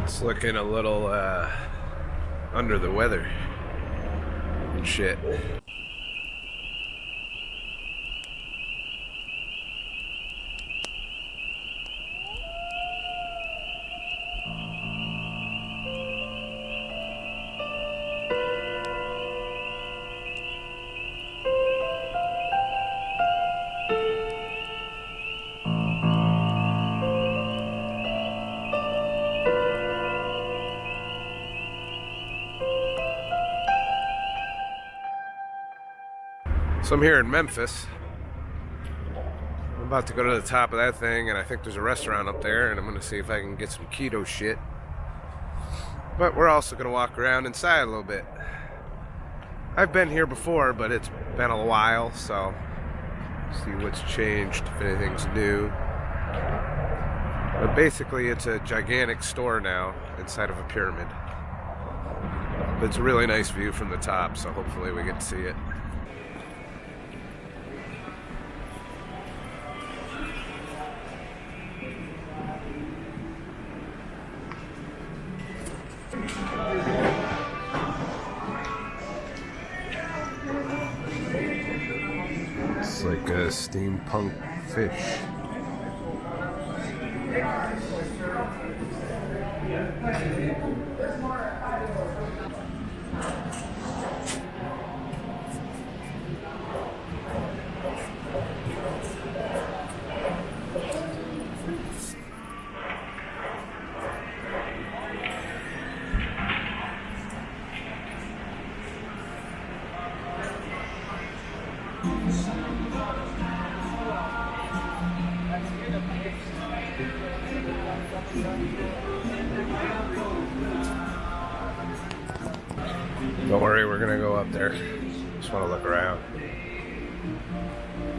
It's looking a little under the weather and shit. So I'm here in Memphis. I'm about to go to the top of that thing, and I think there's a restaurant up there, and I'm going to see if I can get some keto shit. But we're also going to walk around inside a little bit. I've been here before, but it's been a while, so see what's changed, if anything's new. But basically, it's a gigantic store now inside of a pyramid. But it's a really nice view from the top, so hopefully we get to see it. It's like a steampunk fish. Don't worry, we're gonna go up there. Just want to look around.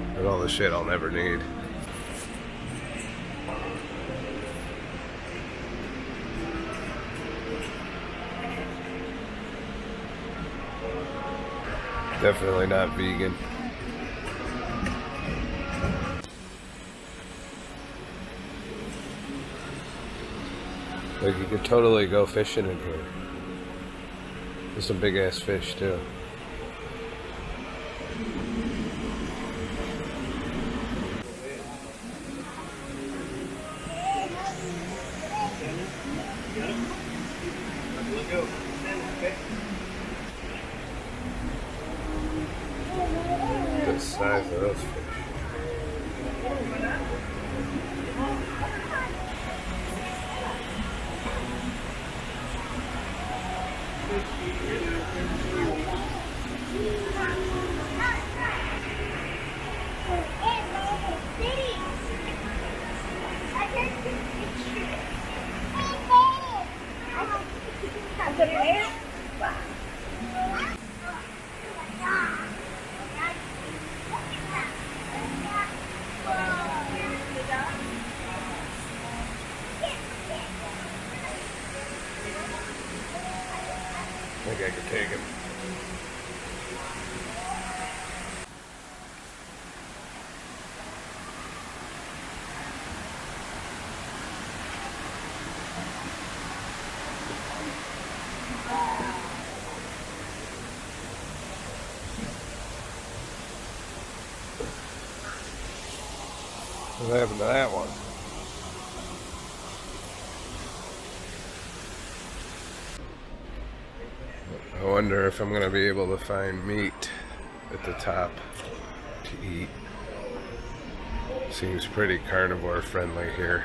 Look at all the shit I'll never need. Definitely not vegan. Like, you could totally go fishing in here. There's some big ass fish too. The size of those fish. I think I could take him. What happened to that one? I wonder if I'm going to be able to find meat at the top to eat. Seems pretty carnivore friendly here.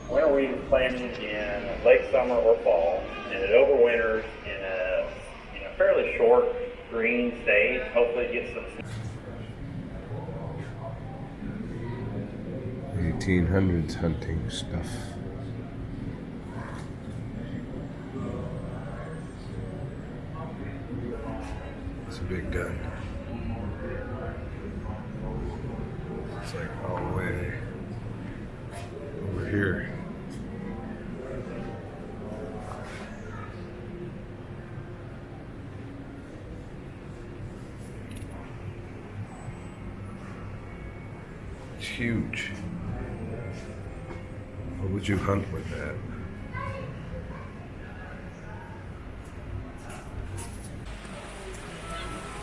Winter wheat is planted in late summer or fall, and it overwinters in a fairly short green stage. Hopefully it gets some 1800s hunting stuff. It's a big gun. It's like all the way over here. It's huge. What would you hunt with that?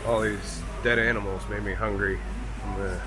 All these dead animals made me hungry. I'm gonna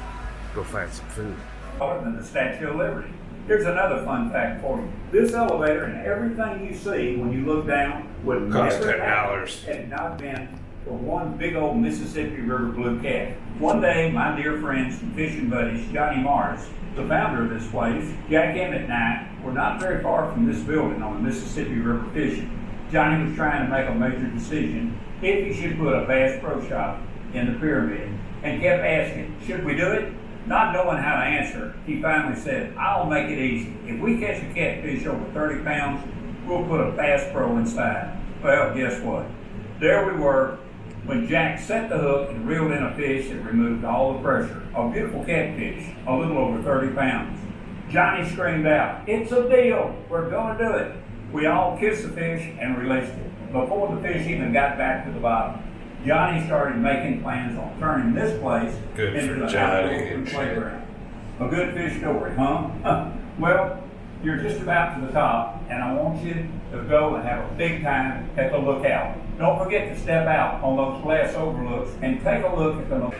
go find some food. Taller than the Statue of Liberty. Here's another fun fact for you. This elevator and everything you see when you look down would Cost never $10. happen had it not been for one big old Mississippi River blue cat. One day, my dear friends and fishing buddies, Johnny Mars, the founder of this place, Jack Emmett and I were not very far from this building on the Mississippi River fishing. Johnny was trying to make a major decision if he should put a Bass Pro Shop in the pyramid and kept asking, should we do it? Not knowing how to answer, he finally said, I'll make it easy. If we catch a catfish over 30 pounds, we'll put a Bass Pro inside. Well, guess what? There we were when Jack set the hook and reeled in a fish that removed all the pressure. A beautiful catfish, a little over 30 pounds. Johnny screamed out, it's a deal, we're gonna do it. We all kissed the fish and released it. Before the fish even got back to the bottom, Johnny started making plans on turning this place into the outdoor playground. A good fish story, huh? Well, you're just about to the top, and I want you to go and have a big time at the lookout. Don't forget to step out on those glass overlooks and take a look at the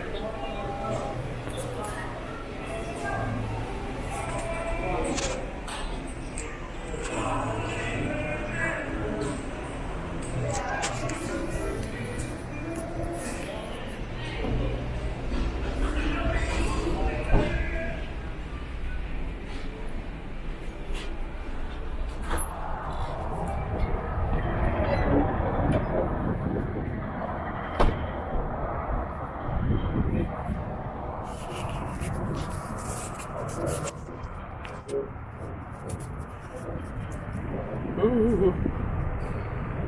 Ooh.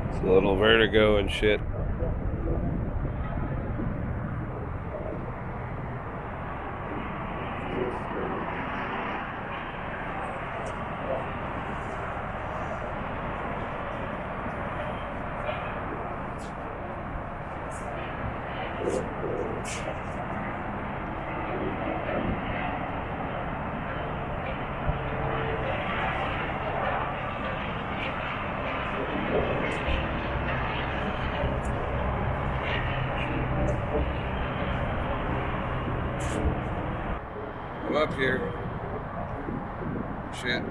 It's a little vertigo and shit. I'm up here. Shit.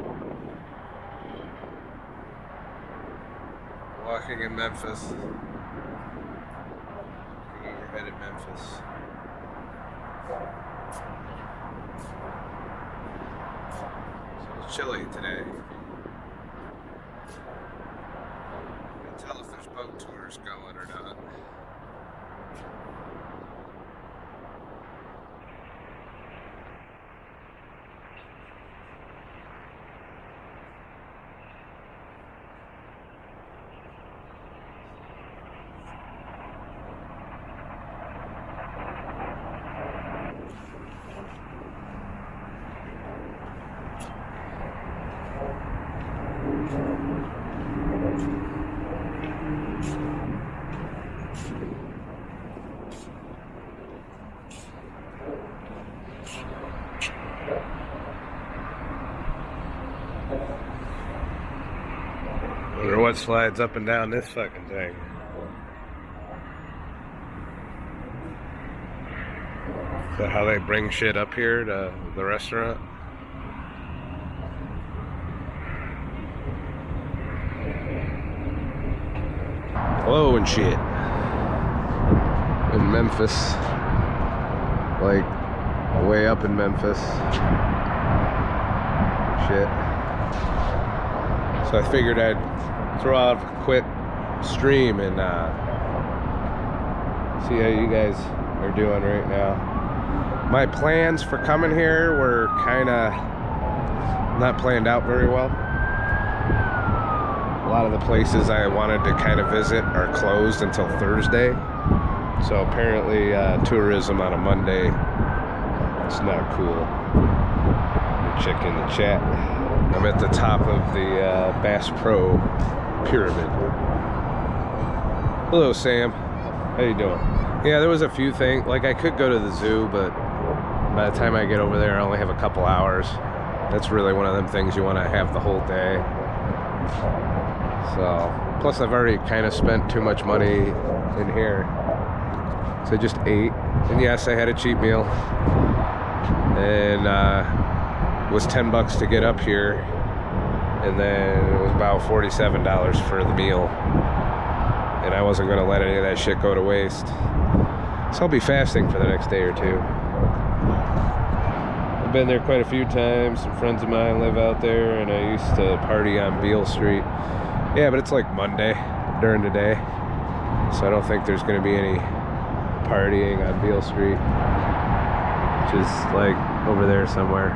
Walking in Memphis. Looking overhead at Memphis. So it's chilly today. Can't tell if there's boat tours going or not. Wonder what slides up and down this fucking thing. Is that how they bring shit up here to the restaurant? Hello and shit. In Memphis. Like, way up in Memphis. Shit. So I figured I'd throw out a quick stream and see how you guys are doing right now. My plans for coming here were kind of not planned out very well. A lot of the places I wanted to kind of visit are closed until Thursday. So apparently tourism on a Monday, it's not cool. Check in the chat. I'm at the top of the Bass Pro pyramid. Hello, Sam. How you doing? Yeah, there was a few things. Like, I could go to the zoo, but by the time I get over there, I only have a couple hours. That's really one of them things you want to have the whole day. So, plus I've already kind of spent too much money in here. So I just ate. And yes, I had a cheap meal. And it was $10 to get up here. And then it was about $47 for the meal. And I wasn't going to let any of that shit go to waste. So I'll be fasting for the next day or two. I've been there quite a few times. Some friends of mine live out there, and I used to party on Beale Street. Yeah, but it's like Monday during the day, so I don't think there's going to be any partying on Beale Street, which is like over there somewhere.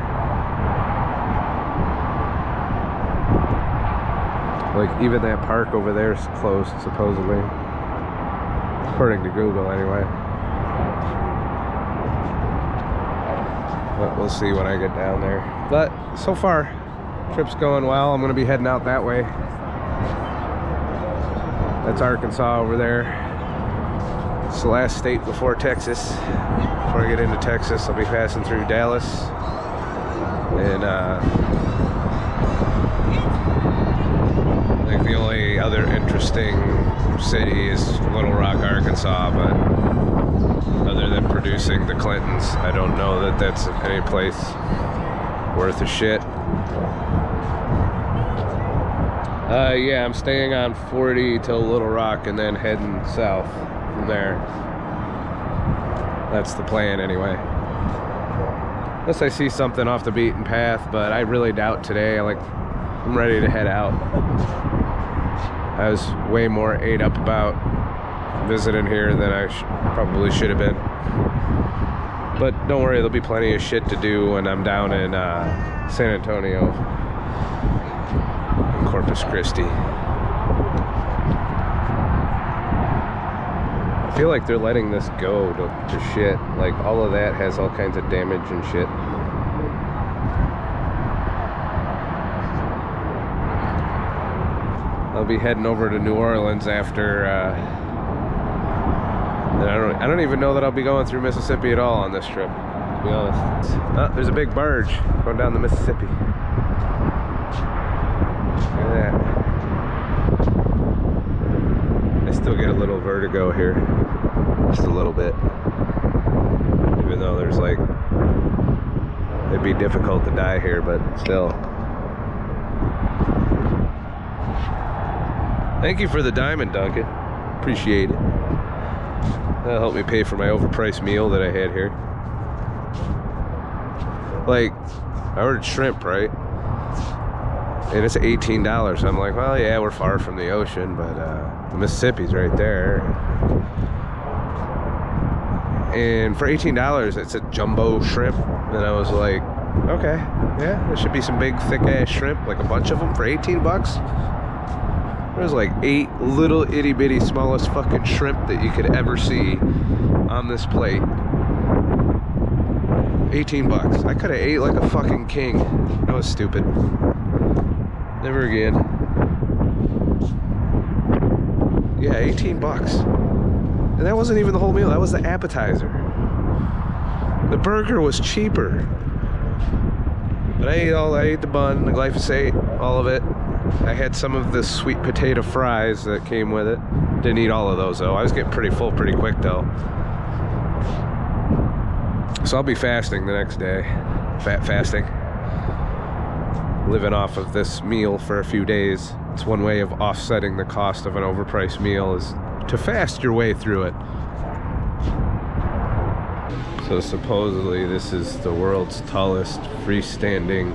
Like even that park over there is closed supposedly, according to Google anyway. But we'll see when I get down there. But so far, trip's going well. I'm going to be heading out that way. That's Arkansas over there. It's the last state before Texas. Before I get into Texas, I'll be passing through Dallas. And I think the only other interesting city is Little Rock, Arkansas, but other than producing the Clintons, I don't know that that's any place worth a shit. Yeah, I'm staying on 40 till Little Rock and then heading south from there. That's the plan anyway. Unless I see something off the beaten path, but I really doubt today. I'm ready to head out. I was way more ate up about visiting here than I probably should have been. But don't worry, there'll be plenty of shit to do when I'm down in San Antonio and Corpus Christi. I feel like they're letting this go to shit. Like all of that has all kinds of damage and shit. I'll be heading over to New Orleans after and I don't even know that I'll be going through Mississippi at all on this trip, to be honest. Oh, there's a big barge going down the Mississippi. Look at that. I still get a little vertigo here. Just a little bit. Even though there's like, it'd be difficult to die here, but still. Thank you for the diamond, Duncan. Appreciate it. That'll help me pay for my overpriced meal that I had here. Like, I ordered shrimp, right? And it's $18. I'm like, well, yeah, we're far from the ocean, but the Mississippi's right there. And for $18, it's a jumbo shrimp. And I was like, okay, yeah, there should be some big, thick-ass shrimp, like a bunch of them for 18 bucks. There's like 8 little itty-bitty smallest fucking shrimp that you could ever see on this plate. 18 bucks. I could have ate like a fucking king. That was stupid. Never again. Yeah, 18 bucks. And that wasn't even the whole meal. That was the appetizer. The burger was cheaper. But I ate the bun, the glyphosate, all of it. I had some of the sweet potato fries that came with it. Didn't eat all of those though. I was getting pretty full pretty quick though. So I'll be fasting the next day. Fasting. Living off of this meal for a few days. It's one way of offsetting the cost of an overpriced meal, is to fast your way through it. So supposedly this is the world's tallest freestanding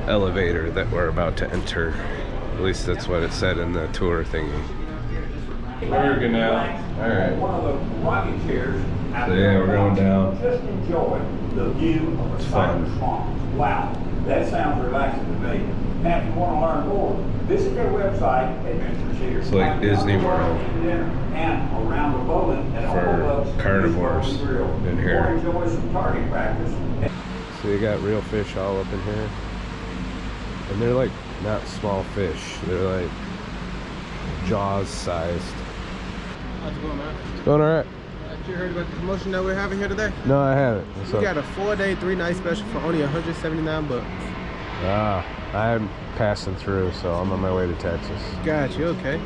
elevator that we're about to enter. At least that's what it said in the tour thingy. We're good now. Alright. One of the rocking chairs. So yeah, we're going down. Just enjoy the view of the Cypress Swamp. Wow, that sounds relaxing to me. Now, if you want to learn more, visit their website, Adventures Here. It's like Disney World and around the bowling and for carnivores in here. Or enjoy some target practice. So you got real fish all up in here. And they're like not small fish. They're like Jaws sized. How's it going, man? It's going alright. You heard about the promotion that we're having here today? No, I haven't. We got a 4-day, 3-night special for only $179. Ah, I'm passing through, so I'm on my way to Texas. Got you, okay.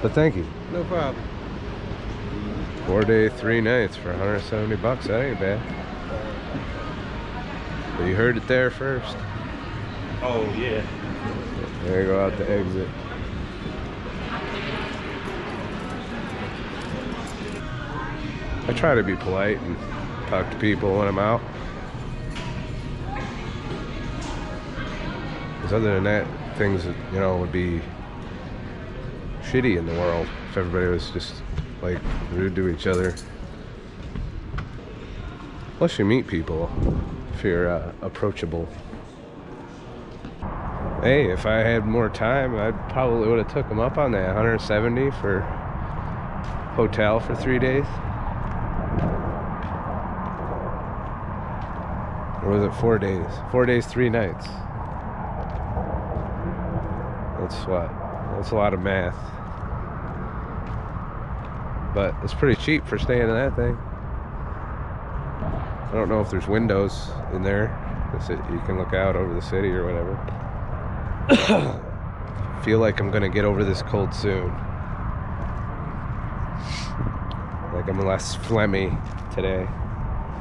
But thank you. No problem. 4-day, 3 nights for $170. That ain't bad. But you heard it there first. Oh, yeah. There you go out the exit. I try to be polite and talk to people when I'm out. Because other than that, things, you know, would be shitty in the world if everybody was just like rude to each other. Plus you meet people if you're approachable. Hey, if I had more time, I probably would have took them up on that 170 for hotel for 3 days. Or was it 4 days? 4 days, 3 nights. That's what? That's a lot of math. But it's pretty cheap for staying in that thing. I don't know if there's windows in there. You can look out over the city or whatever. Feel like I'm gonna get over this cold soon. Like I'm less phlegmy today.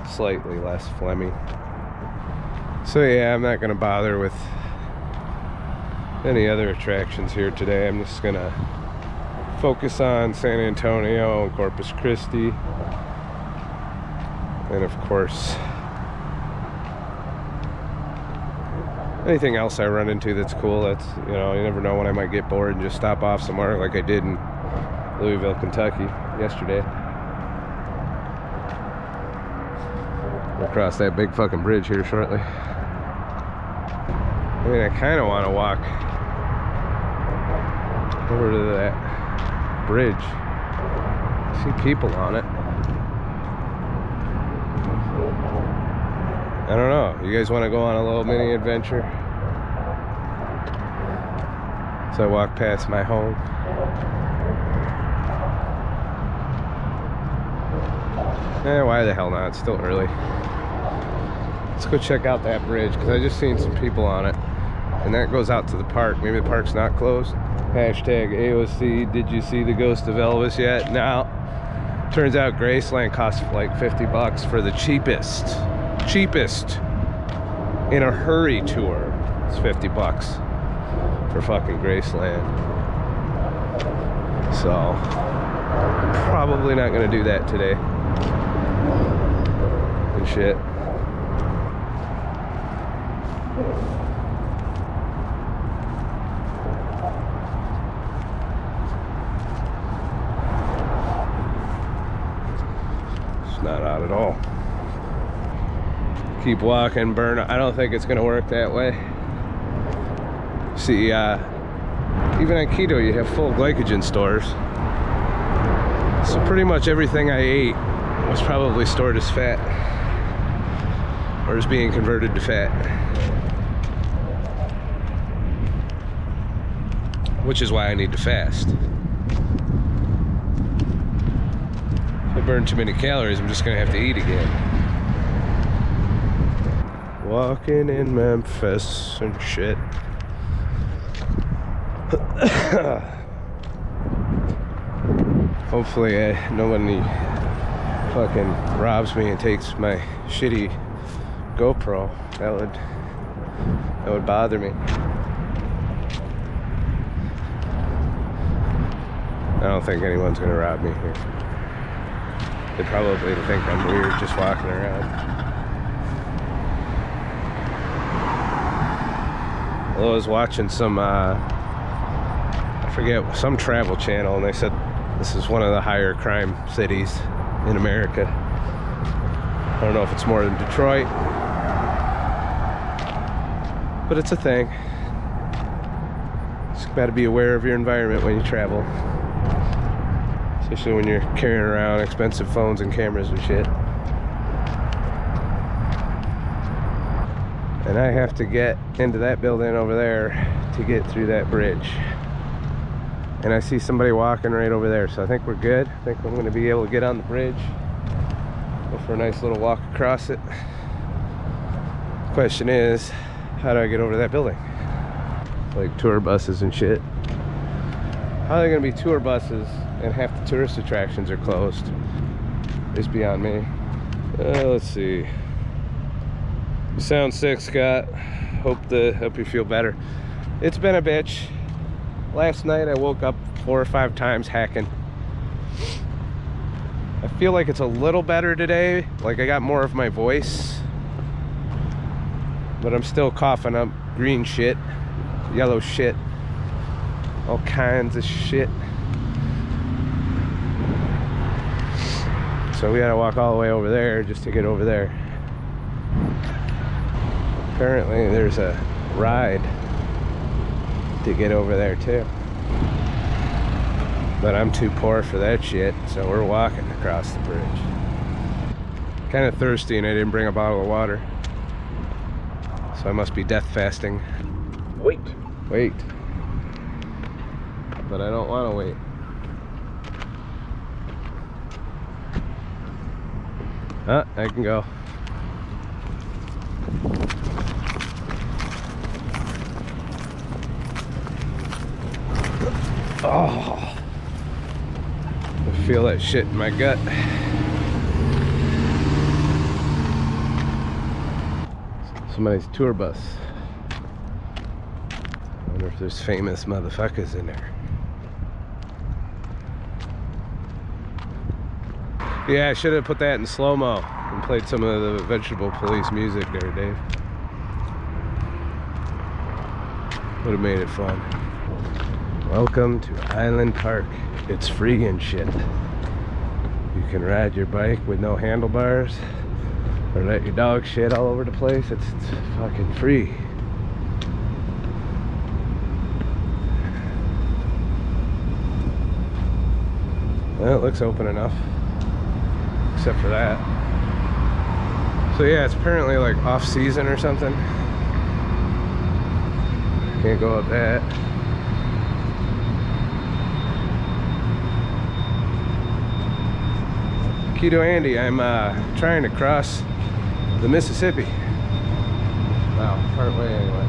Slightly less phlegmy. So yeah, I'm not gonna bother with any other attractions here today. I'm just gonna focus on San Antonio and Corpus Christi. And of course, anything else I run into that's cool. That's, you know, you never know when I might get bored and just stop off somewhere like I did in Louisville, Kentucky yesterday. We'll cross that big fucking bridge here shortly. I mean, I kind of want to walk over to that bridge. I see people on it. I don't know. You guys want to go on a little mini adventure? So I walk past my home. Why the hell not? It's still early. Let's go check out that bridge because I just seen some people on it. And that goes out to the park. Maybe the park's not closed. Hashtag AOC, did you see the ghost of Elvis yet? No. Turns out Graceland costs like $50 for the cheapest in a hurry tour. It's $50 for fucking Graceland. So probably not gonna do that today. And shit. It's not out at all. Keep walking, burn. I don't think it's gonna work that way. See, even on keto you have full glycogen stores, so pretty much everything I ate was probably stored as fat or is being converted to fat, which is why I need to fast. If I burn too many calories, I'm just gonna have to eat again. Walking in Memphis and shit. Hopefully nobody fucking robs me and takes my shitty GoPro. That would bother me. I don't think anyone's gonna rob me here. They probably think I'm weird just walking around. I was watching some, I forget, some travel channel, and they said this is one of the higher crime cities in America. I don't know if it's more than Detroit, but it's a thing. Just gotta be aware of your environment when you travel, especially when you're carrying around expensive phones and cameras and shit. And I have to get into that building over there to get through that bridge. And I see somebody walking right over there, so I think we're good. I think I'm gonna be able to get on the bridge. Go for a nice little walk across it. Question is, how do I get over that building? Like tour buses and shit. How are there gonna be tour buses and half the tourist attractions are closed? It's beyond me. Let's see. You sound sick, Scott. Hope you feel better. It's been a bitch. Last night I woke up 4 or 5 times hacking. I feel like it's a little better today. Like I got more of my voice. But I'm still coughing up green shit, yellow shit, all kinds of shit. So we gotta walk all the way over there just to get over there. Apparently there's a ride to get over there too. But I'm too poor for that shit, so we're walking across the bridge. Kind of thirsty and I didn't bring a bottle of water. So I must be death fasting. Wait. But I don't want to wait. I can go. Oh, I feel that shit in my gut. Somebody's tour bus. I wonder if there's famous motherfuckers in there. Yeah, I should have put that in slow-mo and played some of the Vegetable Police music there, Dave. Would have made it fun. Welcome to Island Park. It's free and shit. You can ride your bike with no handlebars or let your dog shit all over the place. It's fucking free. Well, it looks open enough. Except for that. So yeah, it's apparently like off season or something. Can't go up that. Keto Andy, I'm trying to cross the Mississippi. Wow, part way anyway.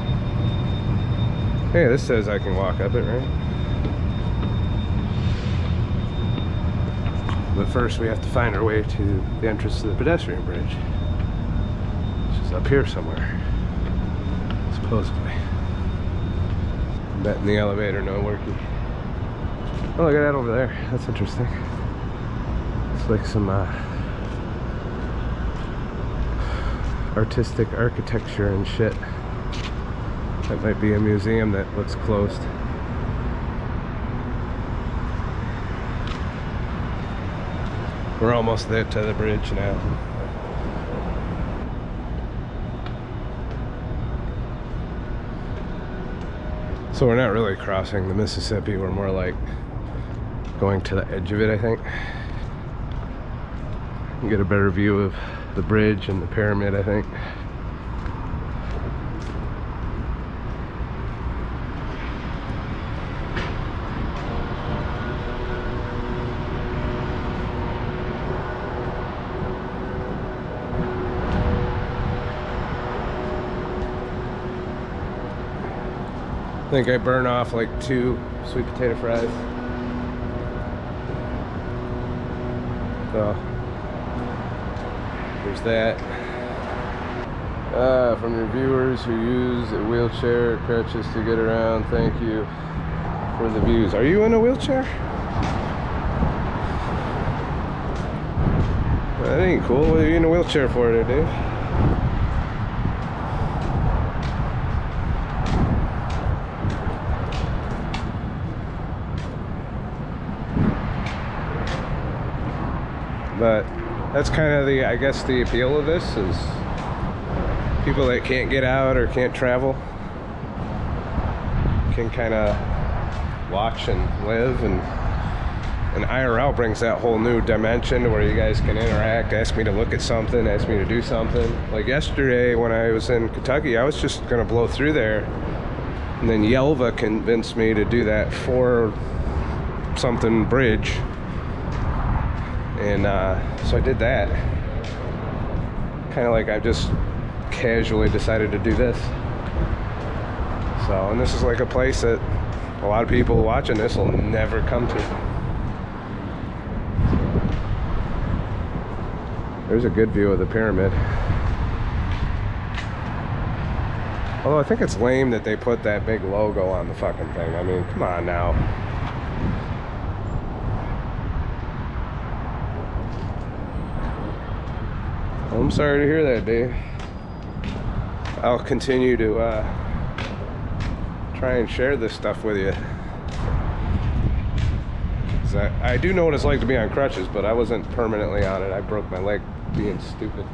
Hey, this says I can walk up it, right? But first we have to find our way to the entrance to the pedestrian bridge, which is up here somewhere, supposedly. I'm betting the elevator no working. Oh, look at that over there. That's interesting. It's like some artistic architecture and shit. That might be a museum that looks closed. We're almost there to the bridge now. So we're not really crossing the Mississippi, we're more like going to the edge of it, I think. You get a better view of the bridge and the pyramid, I think. I think I burn off like 2 sweet potato fries. So there's that. From your viewers who use a wheelchair crutches to get around, thank you for the views. Are you in a wheelchair? That ain't cool. What are you in a wheelchair for there, Dave? But that's kind of the, I guess, the appeal of this is people that can't get out or can't travel can kind of watch and live, and IRL brings that whole new dimension where you guys can interact, ask me to look at something, ask me to do something. Like yesterday when I was in Kentucky, I was just gonna blow through there, and then Yelva convinced me to do that 4 something bridge. And so I did that. Kind of like I just casually decided to do this. So, and this is like a place that a lot of people watching this will never come to. There's a good view of the pyramid. Although I think it's lame that they put that big logo on the fucking thing. I mean, come on now. I'm sorry to hear that, Dave. I'll continue to try and share this stuff with you. 'Cause I do know what it's like to be on crutches, but I wasn't permanently on it. I broke my leg being stupid.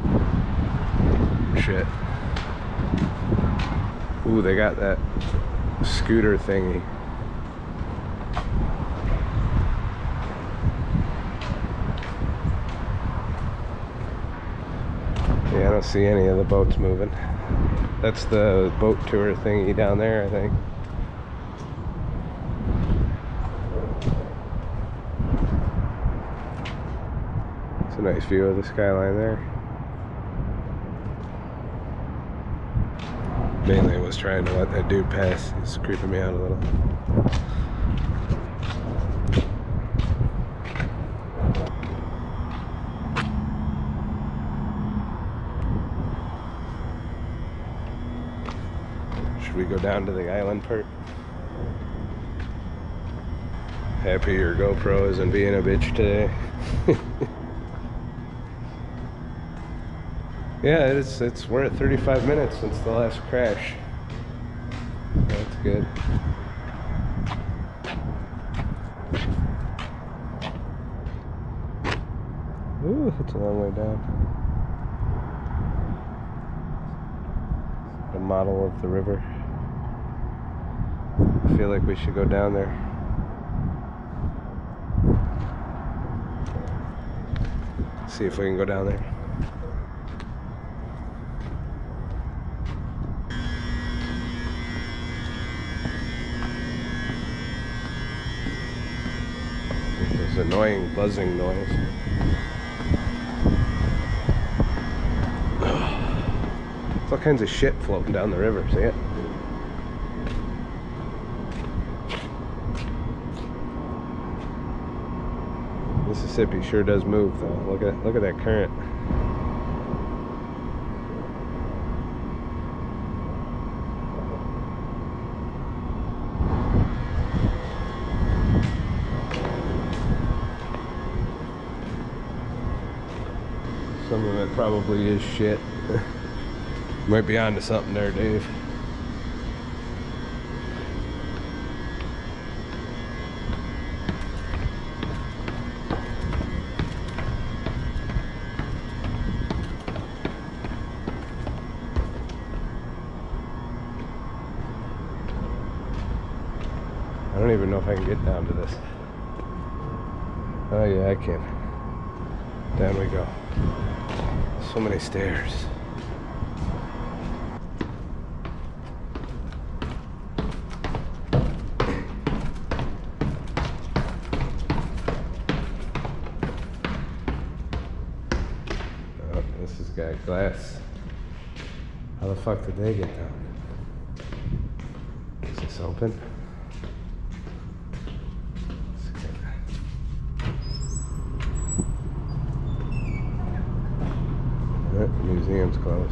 Shit. Ooh, they got that scooter thingy. Yeah, I don't see any of the boats moving. That's the boat tour thingy down there, I think. It's a nice view of the skyline there. Mainly I was trying to let that dude pass. He's creeping me out a little. Should we go down to the island part? Happy your GoPro isn't being a bitch today. Yeah, we're at 35 minutes since the last crash. That's good. Ooh, it's a long way down. A model of the river. I feel like we should go down there. See if we can go down there. This annoying buzzing noise. There's all kinds of shit floating down the river, see it? Mississippi sure does move though. Look at that current. Some of it probably is shit. Might be onto something there, Dave. I don't even know if I can get down to this. Oh yeah, I can. Down we go. So many stairs. Oh, this has got glass. How the fuck did they get down? Is this open? The museum's closed.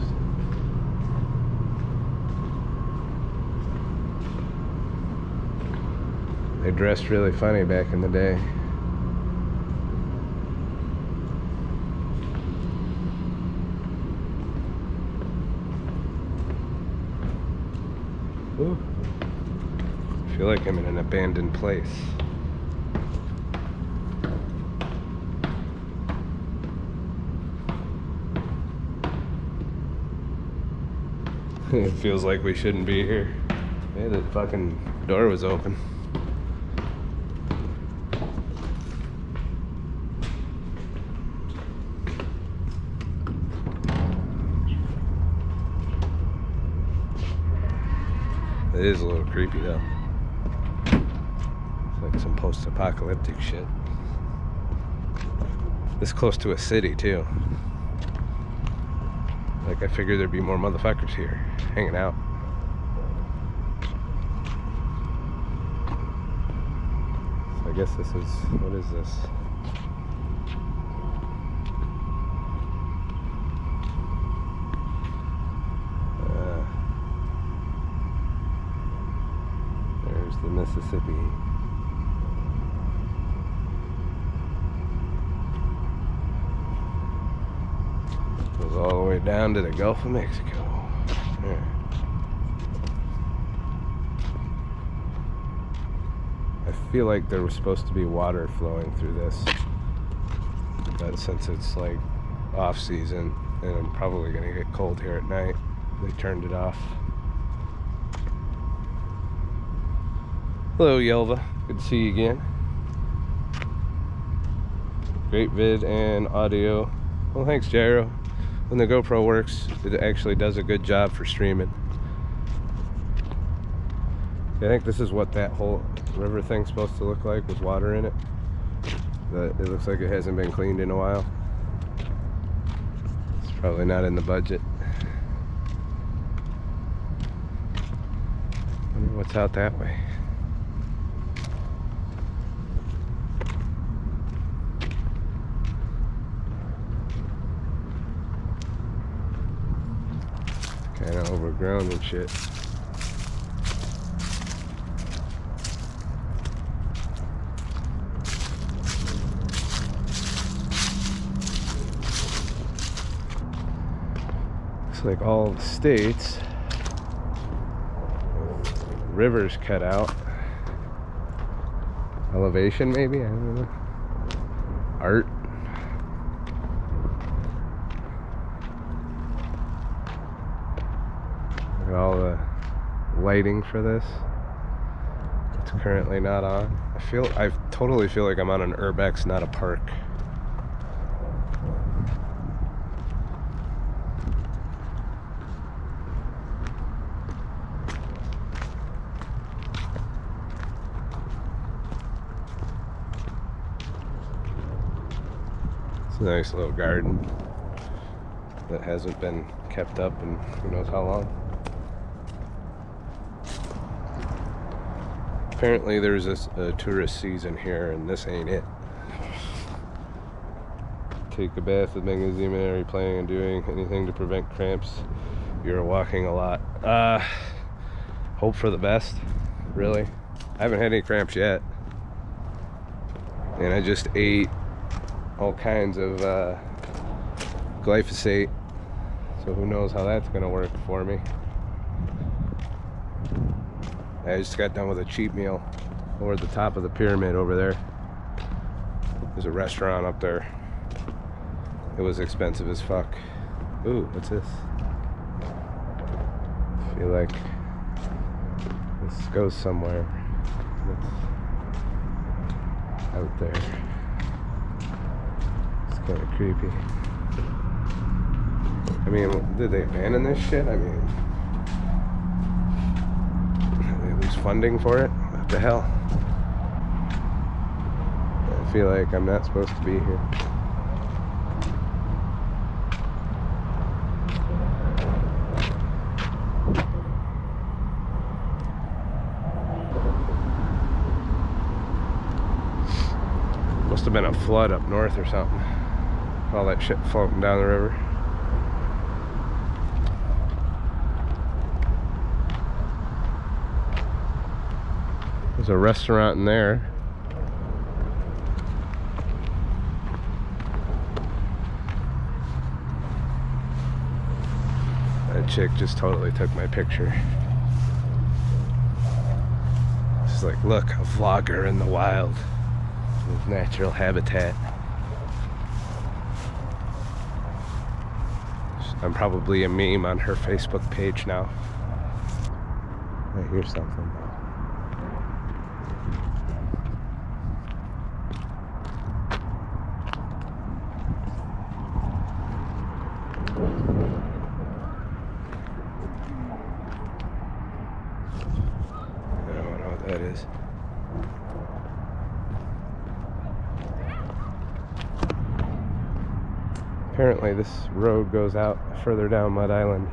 They dressed really funny back in the day. Ooh. I feel like I'm in an abandoned place. It feels like we shouldn't be here. Yeah, the fucking door was open. It is a little creepy though. It's like Some post-apocalyptic shit. This close to a city too. Like, I figured there'd be more motherfuckers here hanging out. So I guess this is, what is this? There's the Mississippi. Goes all the way down to the Gulf of Mexico. There. I feel like there was supposed to be water flowing through this, but since it's like off season and I'm probably gonna get cold here at night, they turned it off. Hello Yelva, good to see you again. Great vid and audio. Well, thanks Jairo. When the GoPro works, it actually does a good job for streaming. I think this is what that whole river thing's supposed to look like, with water in it. But it looks like it hasn't been cleaned in a while. It's probably not in the budget. I wonder what's out that way. Kind of overgrown and shit. Looks like all the states, rivers cut out. Elevation maybe? I don't know. Art. All the lighting for this, it's currently not on. I totally feel like I'm on an Urbex, not a park. It's a nice little garden that hasn't been kept up in who knows how long. Apparently there's a tourist season here, and this ain't it. Take a bath with magnesium. Are you planning on doing anything to prevent cramps? You're walking a lot. Hope for the best, really. I haven't had any cramps yet. And I just ate all kinds of glyphosate. So who knows how that's gonna work for me. I just got done with a cheap meal over at the top of the pyramid over there. There's a restaurant up there. It was expensive as fuck. Ooh, what's this? I feel like this goes somewhere. It's out there. It's kind of creepy. I mean, did they abandon this shit? I mean, funding for it? What the hell? I feel like I'm not supposed to be here. Must have been a flood up north or something. All that shit floating down the river. There's a restaurant in there. That chick just totally took my picture. She's like, look, a vlogger in the wild with natural habitat. I'm probably a meme on her Facebook page now. I hear something. That is. Apparently this road goes out further down Mud Island.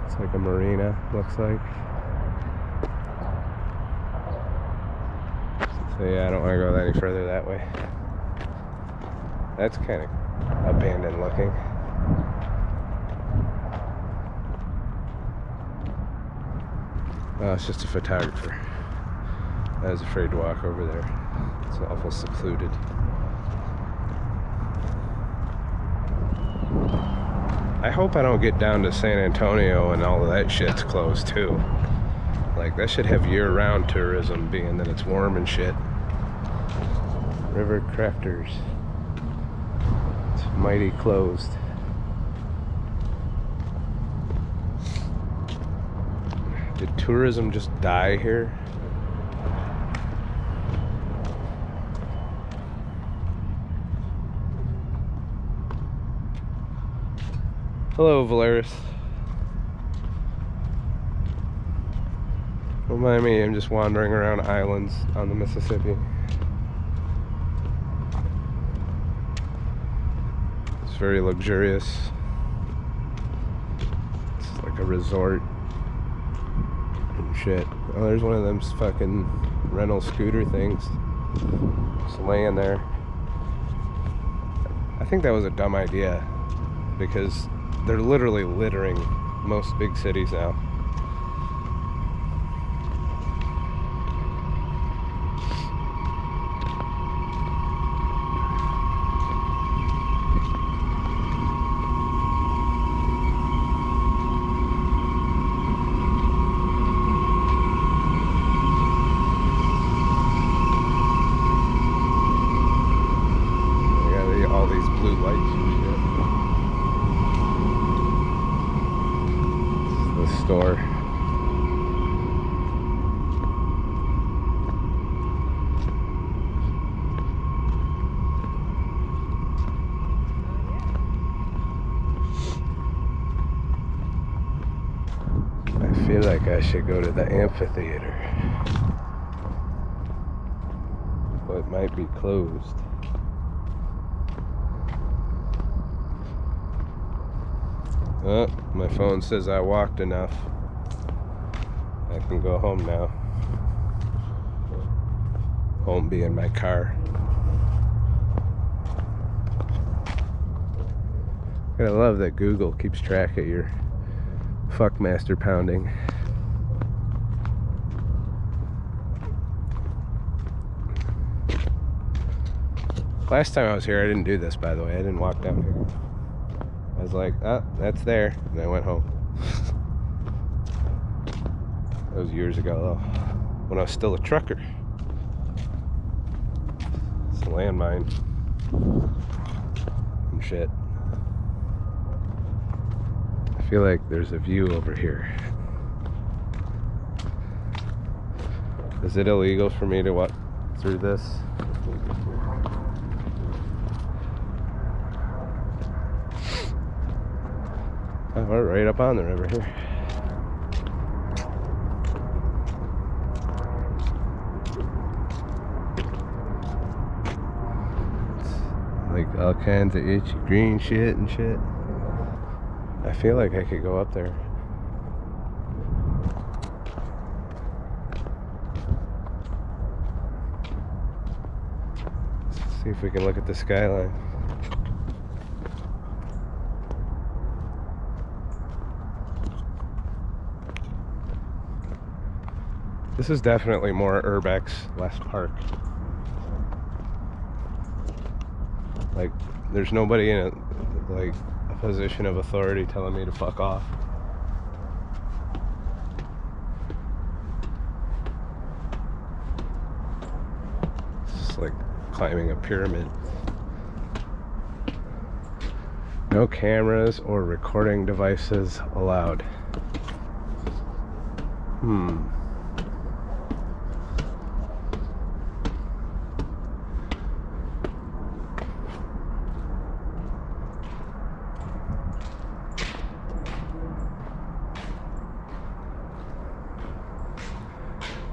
It's like a marina, looks like. So yeah, I don't want to go any further that way. That's kind of abandoned looking. Oh, it's just a photographer. I was afraid to walk over there. It's awful secluded. I hope I don't get down to San Antonio and all of that shit's closed too. Like, that should have year-round tourism, being that it's warm and shit. River Crafters. It's mighty closed. Did tourism just die here? Hello, Valeris. Don't mind me, I'm just wandering around islands on the Mississippi. It's very luxurious. It's like a resort and shit. Oh, there's one of them fucking rental scooter things just laying there. I think that was a dumb idea because they're literally littering most big cities now. They got all these blue lights and shit. The store. I feel like I should go to the amphitheater, but it might be closed. Oh, my phone says I walked enough. I can go home now. Home being my car. I love that Google keeps track of your fuckmaster pounding. Last time I was here, I didn't do this, by the way. I didn't walk down here. I was like, oh, that's there, and I went home. That was years ago, though, when I was still a trucker. It's a landmine and shit. I feel like there's a view over here. Is it illegal for me to walk through this? Oh, we're right up on the river here. It's like all kinds of itchy green shit and shit. I feel like I could go up there. Let's see if we can look at the skyline. This is definitely more Urbex, less park. Like, there's nobody in a position of authority telling me to fuck off. It's just like climbing a pyramid. No cameras or recording devices allowed.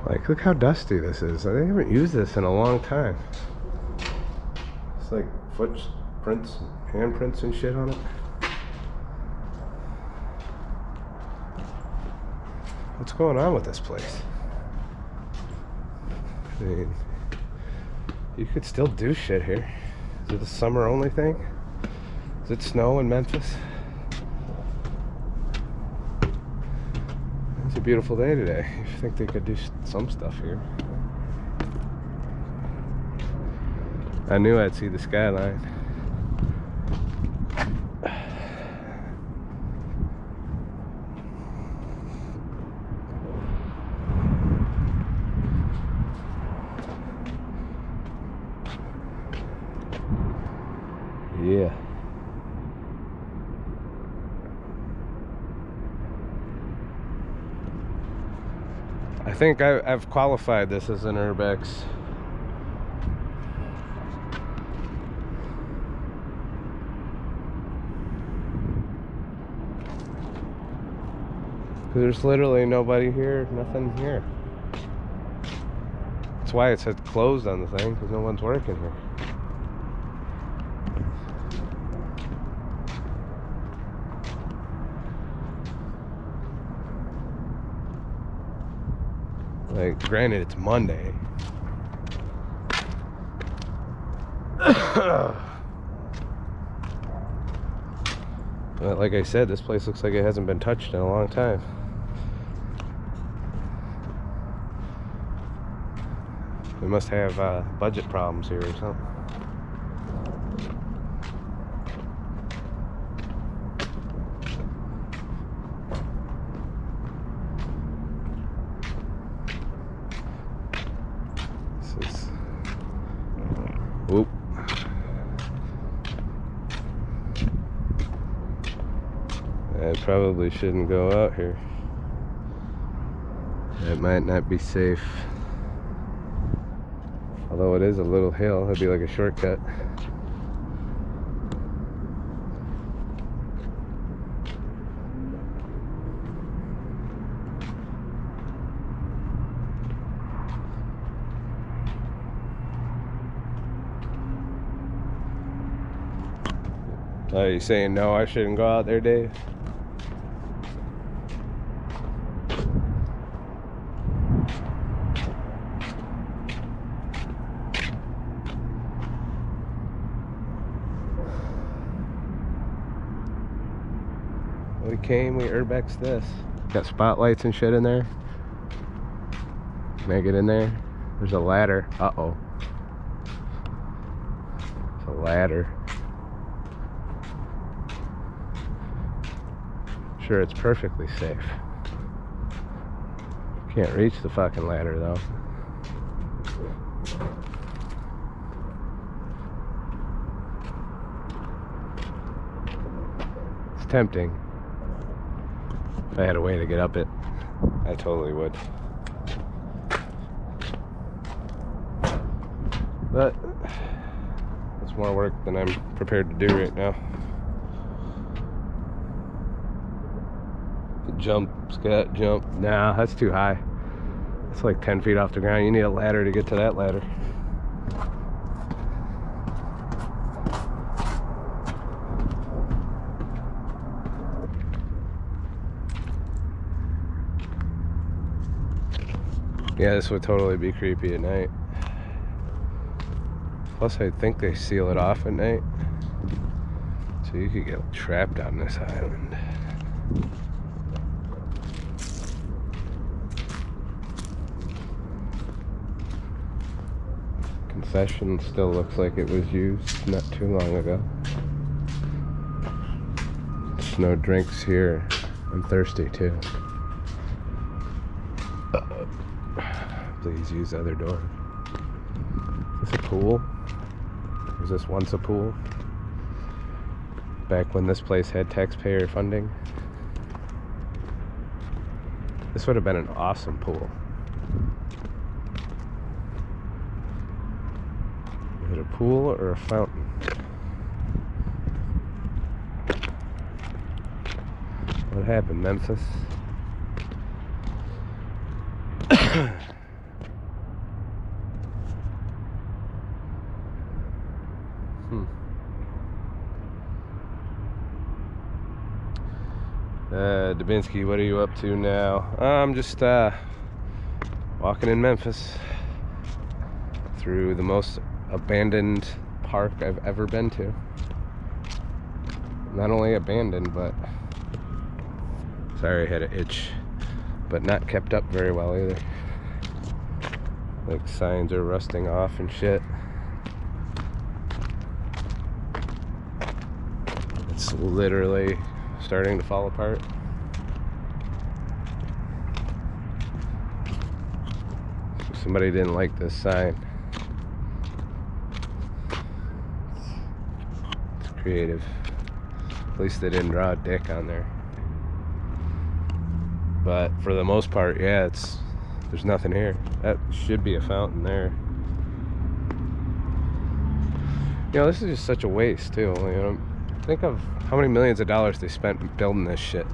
Like, look how dusty this is. I haven't used this in a long time. It's like footprints, handprints and shit on it. What's going on with this place? I mean, you could still do shit here. Is it a summer only thing? Does it snow in Memphis? It's a beautiful day today. You think they could do some stuff here. I knew I'd see the skyline. Yeah. I think I've qualified this as an Urbex. There's literally nobody here, nothing here. That's why it said closed on the thing, because no one's working here. Like, granted, it's Monday. But like I said, this place looks like it hasn't been touched in a long time. We must have budget problems here or something. Whoop. I probably shouldn't go out here. It might not be safe. Although it is a little hill, it'd be like a shortcut. Are you saying no, I shouldn't go out there, Dave? We came, we Urbexed this. Got spotlights and shit in there. Can I get in there? There's a ladder. Uh-oh. It's a ladder. Sure, it's perfectly safe. Can't reach the fucking ladder though. It's tempting. If I had a way to get up it, I totally would. But it's more work than I'm prepared to do right now. Jump, Scott, jump. Nah, that's too high. It's like 10 feet off the ground. You need a ladder to get to that ladder. Yeah, this would totally be creepy at night. Plus, I think they seal it off at night. So you could get trapped on this island. Confession still looks like it was used not too long ago. There's no drinks here. I'm thirsty too. Please use the other door. Is this a pool? Was this once a pool? Back when this place had taxpayer funding? This would have been an awesome pool. Is it a pool or a fountain? What happened, Memphis? Dubinsky, what are you up to now? I'm just walking in Memphis through the most abandoned park I've ever been to. Not only abandoned, but sorry, I had an itch, but not kept up very well either. Like signs are rusting off and shit. It's literally starting to fall apart. Somebody didn't like this sign. It's creative. At least they didn't draw a dick on there. But for the most part, yeah, there's nothing here. That should be a fountain there. You know, this is just such a waste too. You know, think of how many millions of dollars they spent building this shit,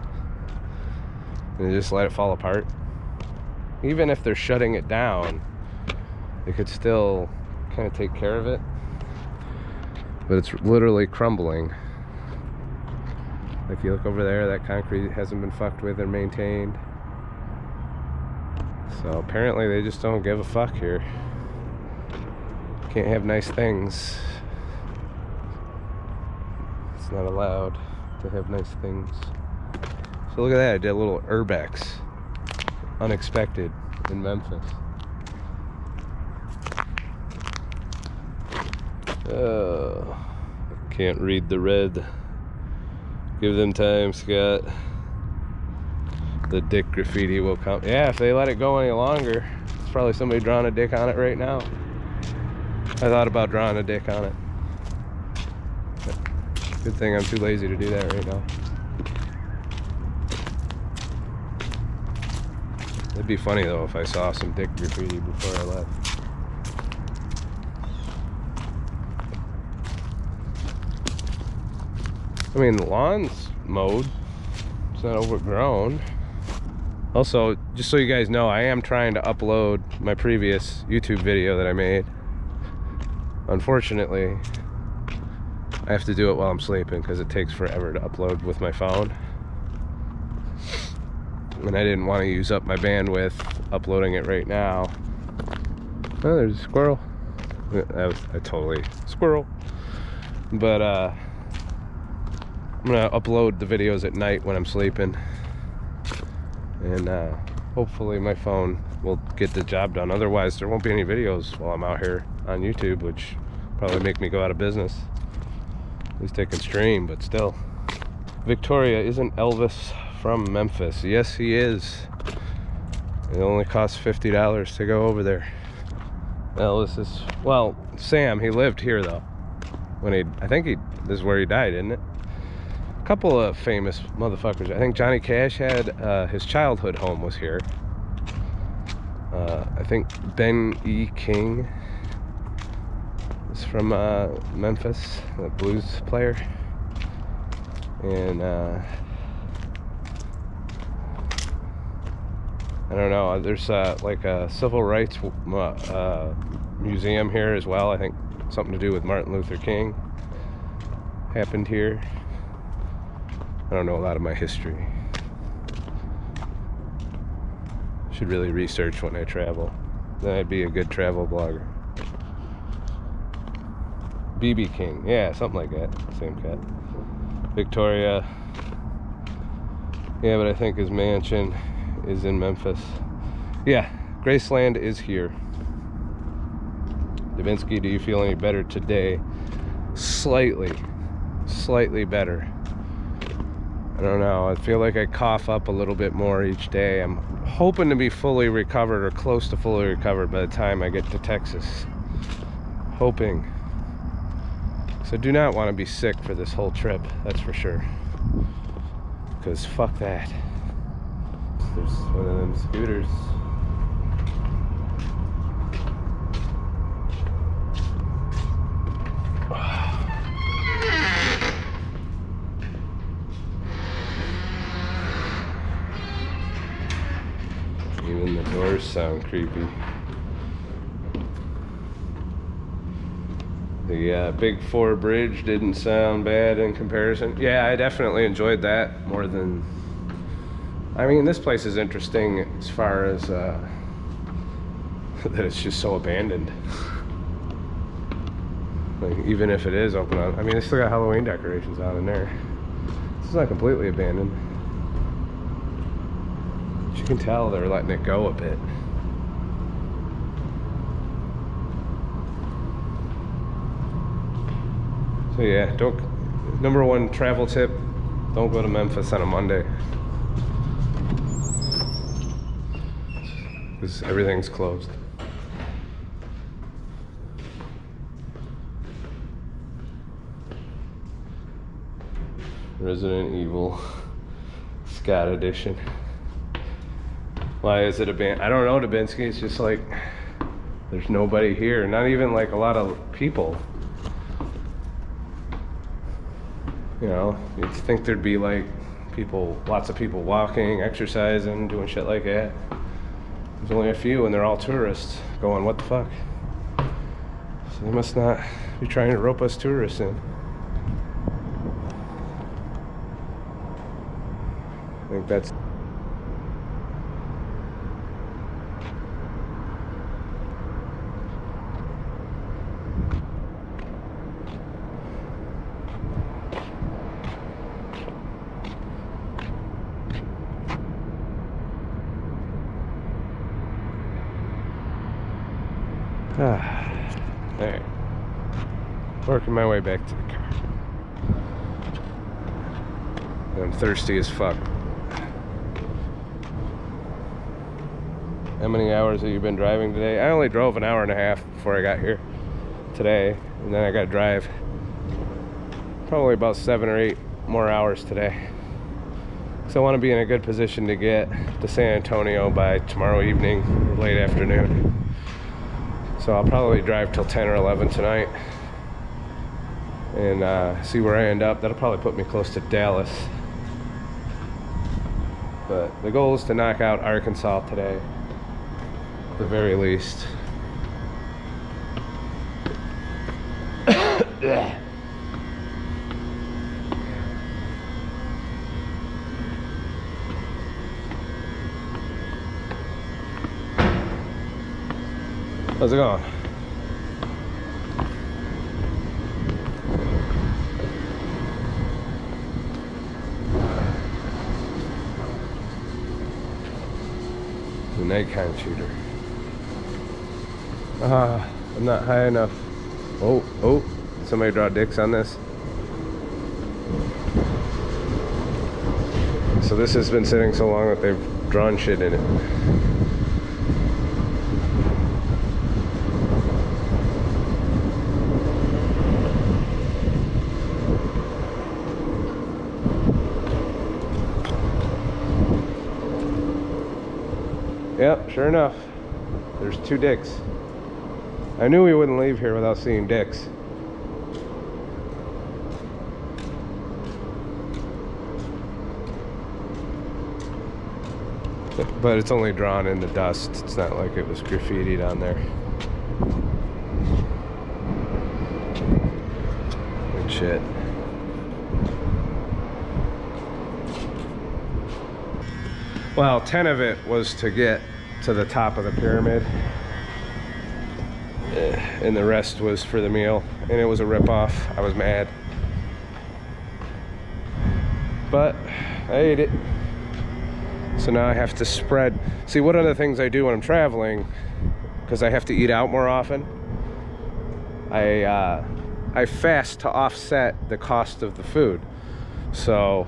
and they just let it fall apart. Even if they're shutting it down, they could still kind of take care of it. But it's literally crumbling. If you look over there, that concrete hasn't been fucked with or maintained. So apparently they just don't give a fuck here. Can't have nice things. It's not allowed to have nice things. So look at that, I did a little Urbex. Unexpected in Memphis. I can't read the red. Give them time, Scott. The dick graffiti will come. Yeah, if they let it go any longer, it's probably somebody drawing a dick on it right now. I thought about drawing a dick on it. But good thing I'm too lazy to do that right now. It'd be funny though if I saw some dick graffiti before I left. I mean, the lawn's mowed. It's not overgrown. Also, just so you guys know, I am trying to upload my previous YouTube video that I made. Unfortunately, I have to do it while I'm sleeping because it takes forever to upload with my phone. And I didn't want to use up my bandwidth uploading it right now. Oh, there's a squirrel. I totally squirrel. But I'm gonna upload the videos at night when I'm sleeping, and hopefully my phone will get the job done. Otherwise there won't be any videos while I'm out here on YouTube, which probably make me go out of business. At least I can stream, but still. Victoria, isn't Elvis from Memphis? Yes, he is. It only costs $50 to go over there. Elvis is, well, Sam, he lived here though. I think this is where he died, isn't it? Couple of famous motherfuckers. I think Johnny Cash had his childhood home was here. I think Ben E. King is from Memphis, the blues player. And I don't know, there's like a civil rights museum here as well. I think something to do with Martin Luther King happened here. I don't know a lot of my history. Should really research when I travel. Then I'd be a good travel blogger. BB King, yeah, something like that. Same cat. Victoria. Yeah, but I think his mansion is in Memphis. Yeah, Graceland is here. Davinsky, do you feel any better today? Slightly better. I don't know, I feel like I cough up a little bit more each day. I'm hoping to be fully recovered or close to fully recovered by the time I get to Texas. Hoping. So I do not want to be sick for this whole trip, that's for sure. Because fuck that. There's one of them scooters. Even the doors sound creepy. The Big 4 bridge didn't sound bad in comparison. Yeah, I definitely enjoyed that more than I mean, this place is interesting as far as that it's just so abandoned. Like, even if it is open on, I mean, they still got Halloween decorations out in there. It's not completely abandoned. But you can tell they're letting it go a bit. So yeah, number one travel tip, don't go to Memphis on a Monday. Because everything's closed. Resident Evil Scott edition. Why is it abandoned? I don't know, Dubinsky. It's just like there's nobody here. Not even like a lot of people. You know, you'd think there'd be like lots of people walking, exercising, doing shit like that. There's only a few, and they're all tourists going, what the fuck? So they must not be trying to rope us tourists in. I think that's... Alright. Working my way back to the car. I'm thirsty as fuck. How many hours have you been driving today? I only drove an hour and a half before I got here today, and then I got to drive probably about 7 or 8 more hours today. So I want to be in a good position to get to San Antonio by tomorrow evening or late afternoon. So I'll probably drive till 10 or 11 tonight and see where I end up. That'll probably put me close to Dallas. But the goal is to knock out Arkansas today, at the very least. How's it going? The Nikon shooter. I'm not high enough. Oh, somebody draw dicks on this. So this has been sitting so long that they've drawn shit in it. Yep, sure enough, there's 2 dicks. I knew we wouldn't leave here without seeing dicks. But it's only drawn in the dust. It's not like it was graffitied on there. Good shit. Well, 10 of it was to get to the top of the pyramid, and the rest was for the meal, and it was a rip-off. I was mad, but I ate it. So now I have to spread. See, one of the things I do when I'm traveling, because I have to eat out more often, I fast to offset the cost of the food. So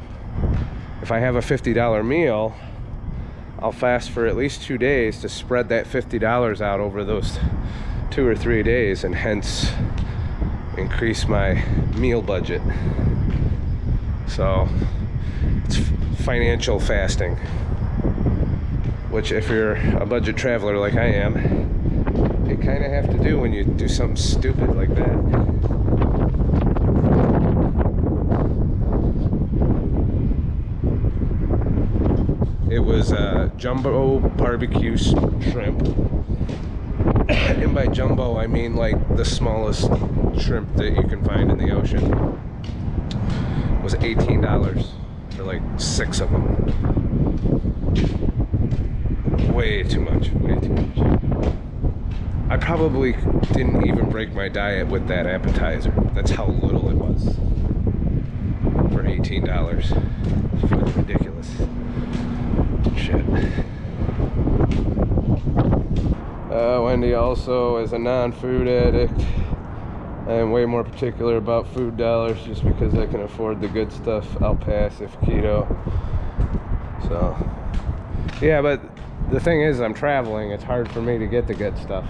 if I have a $50 meal, I'll fast for at least 2 days to spread that $50 out over those 2 or 3 days, and hence increase my meal budget. So it's financial fasting, which if you're a budget traveler like I am, you kind of have to do when you do something stupid like that. It was jumbo barbecue shrimp. And by jumbo, I mean like the smallest shrimp that you can find in the ocean. It was $18 for like 6 of them. way too much, way too much. I probably didn't even break my diet with that appetizer. That's how little it was for $18. It's fucking ridiculous. Shit. Wendy also is a non-food addict. I am way more particular about food dollars just because I can afford the good stuff. I'll pass if keto. So, yeah, but the thing is, I'm traveling. It's hard for me to get the good stuff.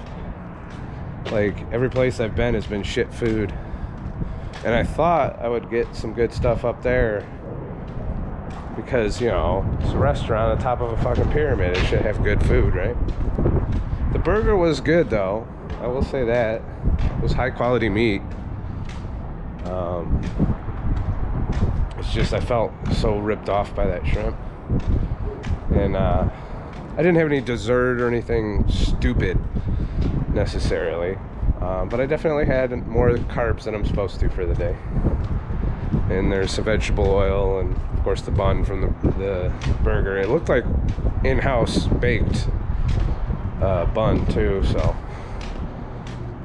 Like, every place I've been has been shit food. And I thought I would get some good stuff up there because, you know, it's a restaurant on the top of a fucking pyramid. It should have good food, right? The burger was good, though. I will say that. It was high quality meat. It's just I felt so ripped off by that shrimp. And I didn't have any dessert or anything stupid necessarily. But I definitely had more carbs than I'm supposed to for the day. And there's some vegetable oil and, of course, the bun from the burger. It looked like in-house baked bun, too, so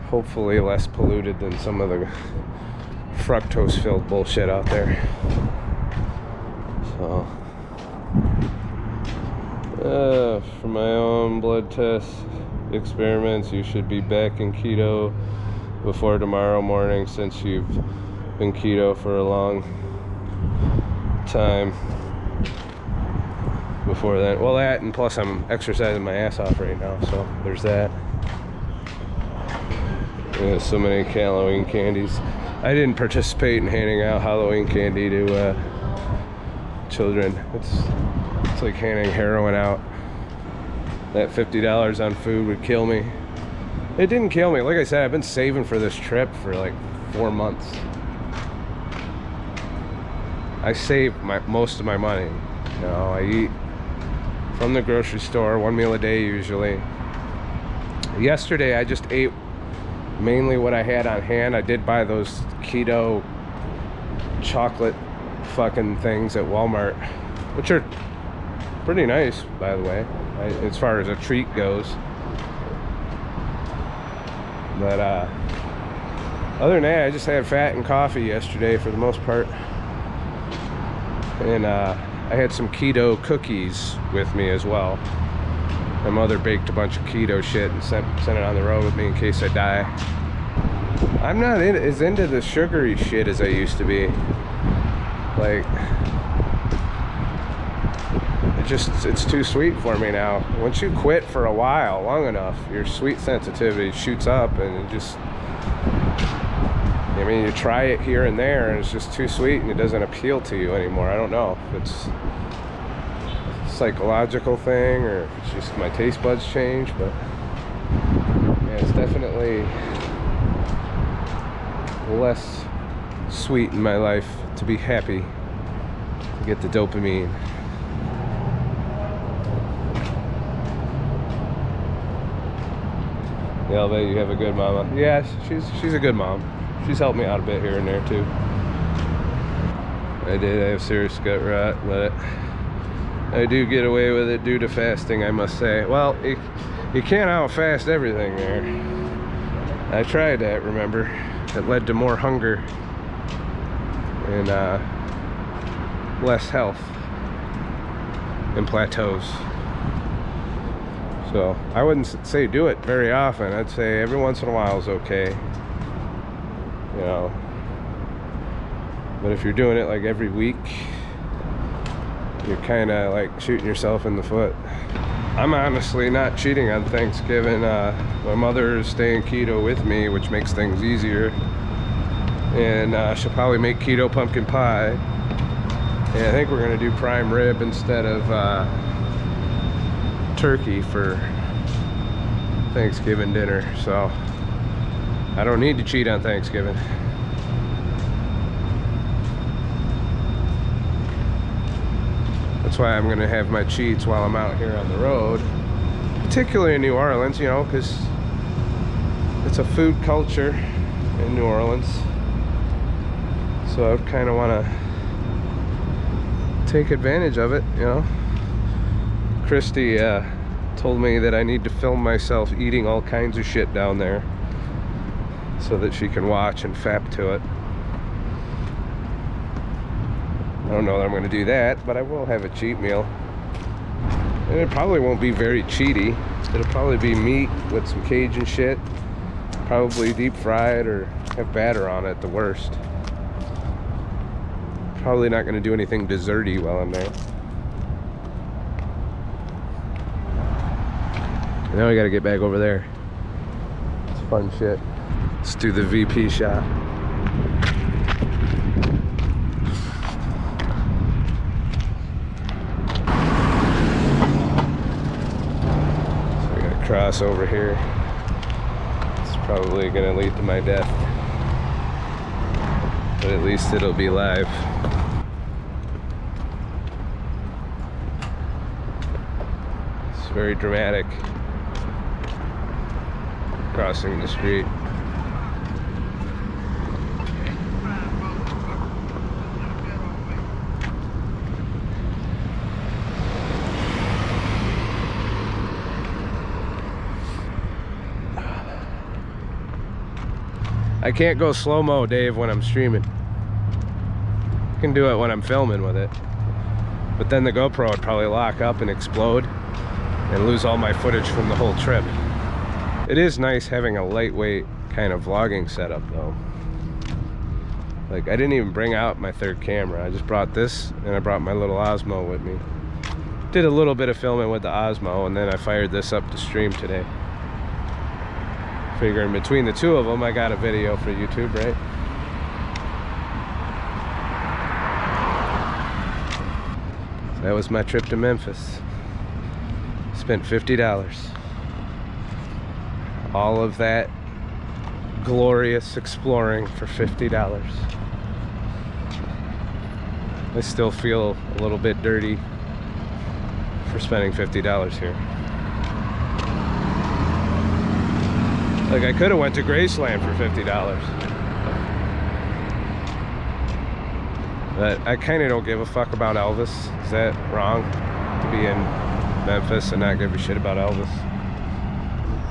hopefully less polluted than some of the fructose-filled bullshit out there. So, for my own blood test experiments, you should be back in keto before tomorrow morning since you've been keto for a long time before that. Well, that, and plus I'm exercising my ass off right now, so there's that. There's so many Halloween candies. I didn't participate in handing out Halloween candy to children. It's like handing heroin out. That $50 on food would kill me. It didn't kill me. Like I said, I've been saving for this trip for like 4 months. I save most of my money. You know, I eat from the grocery store, 1 meal a day usually. Yesterday I just ate mainly what I had on hand. I did buy those keto chocolate fucking things at Walmart, which are pretty nice, by the way, as far as a treat goes. But other than that, I just had fat and coffee yesterday for the most part. And I had some keto cookies with me as well. My mother baked a bunch of keto shit and sent it on the road with me in case I die. I'm not as into the sugary shit as I used to be. Like, it's too sweet for me now. Once you quit for a while, long enough, your sweet sensitivity shoots up, and it just, I mean, you try it here and there and it's just too sweet and it doesn't appeal to you anymore. I don't know if it's a psychological thing or if it's just my taste buds change, but yeah, it's definitely less sweet in my life to be happy, to get the dopamine. Yeah, I'll bet you have a good mama. Yeah, she's a good mom. She's helped me out a bit here and there too. I have serious gut rot, but I do get away with it due to fasting, I must say. Well, you can't out-fast everything there. I tried that, remember? It led to more hunger and less health and plateaus. So I wouldn't say do it very often. I'd say every once in a while is okay, you know. But if you're doing it like every week, you're kind of like shooting yourself in the foot. I'm honestly not cheating on Thanksgiving. My mother is staying keto with me, which makes things easier. And she'll probably make keto pumpkin pie. And I think we're gonna do prime rib instead of turkey for Thanksgiving dinner. So I don't need to cheat on Thanksgiving. That's why I'm gonna have my cheats while I'm out here on the road, particularly in New Orleans, you know, because it's a food culture in New Orleans. So I kind of want to take advantage of it, you know. Christy told me that I need to film myself eating all kinds of shit down there so that she can watch and fap to it. I don't know that I'm going to do that, but I will have a cheat meal. And it probably won't be very cheaty. It'll probably be meat with some Cajun shit. Probably deep fried or have batter on it at the worst. Probably not going to do anything desserty while I'm there. Now we got to get back over there. It's fun shit. Let's do the VP shot. So we got to cross over here. It's probably going to lead to my death. But at least it'll be live. It's very dramatic. Crossing the street. I can't go slow-mo, Dave, when I'm streaming. I can do it when I'm filming with it. But then the GoPro would probably lock up and explode and lose all my footage from the whole trip. It is nice having a lightweight kind of vlogging setup though. Like, I didn't even bring out my third camera. I just brought this and I brought my little Osmo with me. Did a little bit of filming with the Osmo and then I fired this up to stream today. Figuring between the two of them I got a video for YouTube, right? So that was my trip to Memphis. Spent $50. All of that glorious exploring for $50. I still feel a little bit dirty for spending $50 here. Like, I could have went to Graceland for $50. But I kind of don't give a fuck about Elvis. Is that wrong? To be in Memphis and not give a shit about Elvis?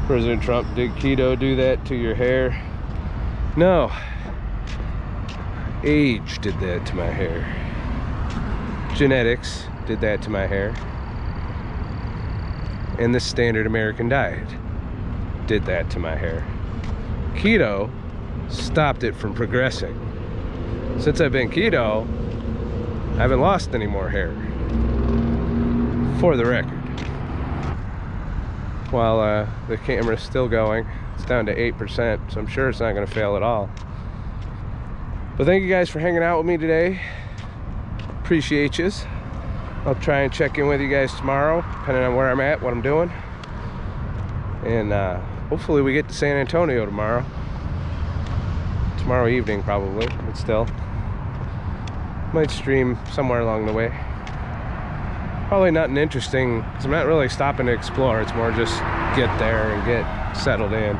President Trump, did keto do that to your hair? No. Age did that to my hair. Genetics did that to my hair. And the standard American diet did that to my hair. Keto stopped it from progressing. Since I've been keto, I haven't lost any more hair. For the record. While the camera's still going, it's down to 8%, so I'm sure it's not going to fail at all. But thank you guys for hanging out with me today. Appreciate yous. I'll try and check in with you guys tomorrow, depending on where I'm at, what I'm doing. And hopefully we get to San Antonio tomorrow. Tomorrow evening probably, but still. Might stream somewhere along the way. Probably nothing interesting, because I'm not really stopping to explore. It's more just get there and get settled in.